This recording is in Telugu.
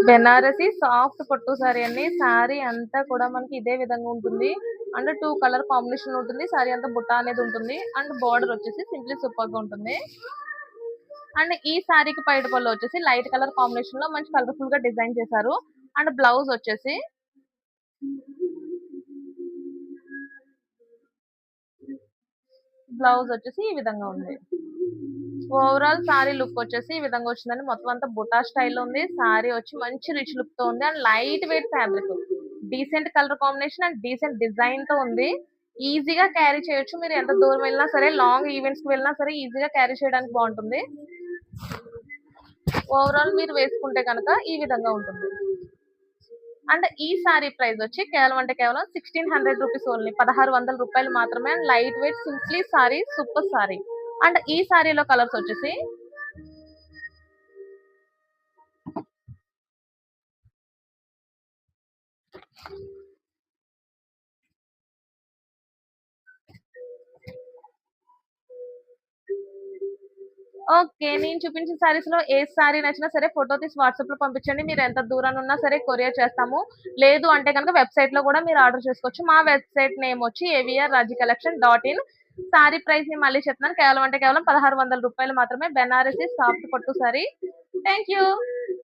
బెనారసి సాఫ్ట్ పట్టు సారీ అండి. సారీ అంతా కూడా మనకి ఇదే విధంగా ఉంటుంది. అండ్ 2 కలర్ కాంబినేషన్ ఉంటుంది. సారీ అంతా బుట్ట అనేది ఉంటుంది. అండ్ బోర్డర్ వచ్చేసి సింప్లీ సూపర్ గా ఉంటుంది. అండ్ ఈ సారీకి పైట పళ్ళు వచ్చేసి లైట్ కలర్ కాంబినేషన్ లో మంచి కలర్ఫుల్ గా డిజైన్ చేశారు. అండ్ బ్లౌజ్ వచ్చేసి ఈ విధంగా ఉంది. ఓవరాల్ సారీ లుక్ వచ్చేసి ఈ విధంగా వచ్చిందండి. మొత్తం అంతా బుటా స్టైల్లో ఉంది. సారీ వచ్చి మంచి రిచ్ లుక్ తో ఉంది. And light weight fabric, decent colour combination and decent design తో ఉంది. ఈజీగా క్యారీ చేయొచ్చు. మీరు ఎంత దూరం వెళ్ళినా సరే, లాంగ్ ఈవెంట్స్ కి వెళ్ళినా సరే ఈజీగా క్యారీ చేయడానికి బాగుంటుంది. ఓవరాల్ మీరు వేసుకుంటే కనుక ఈ విధంగా ఉంటుంది. అండ్ ఈ సారీ ప్రైస్ వచ్చి కేవలం అంటే కేవలం 1600 రూపీస్ ఓన్లీ, 1600 రూపాయలు మాత్రమే. And light weight simply sorry, super sorry. And ఈ సారీలో కలర్స్ వచ్చేసి ఓకే. నేను చూపించిన సారీస్ లో ఏ సారీ నచ్చినా సరే ఫోటో తీసి వాట్సాప్ లో పంపించండి. మీరు ఎంత దూరాన ఉన్నా సరే కొరియర్ చేస్తాము. లేదు అంటే కనుక వెబ్సైట్ లో కూడా మీరు ఆర్డర్ చేసుకోవచ్చు. మా వెబ్సైట్ నేమ్ వచ్చి avr.rajicollection.in. సారీ ప్రైస్ ని మళ్ళీ చెప్తున్నాను. కేవలం అంటే కేవలం 1600 రూపాయలు మాత్రమే. బెనారసి సాఫ్ట్ పట్టు సారీ. Thank you.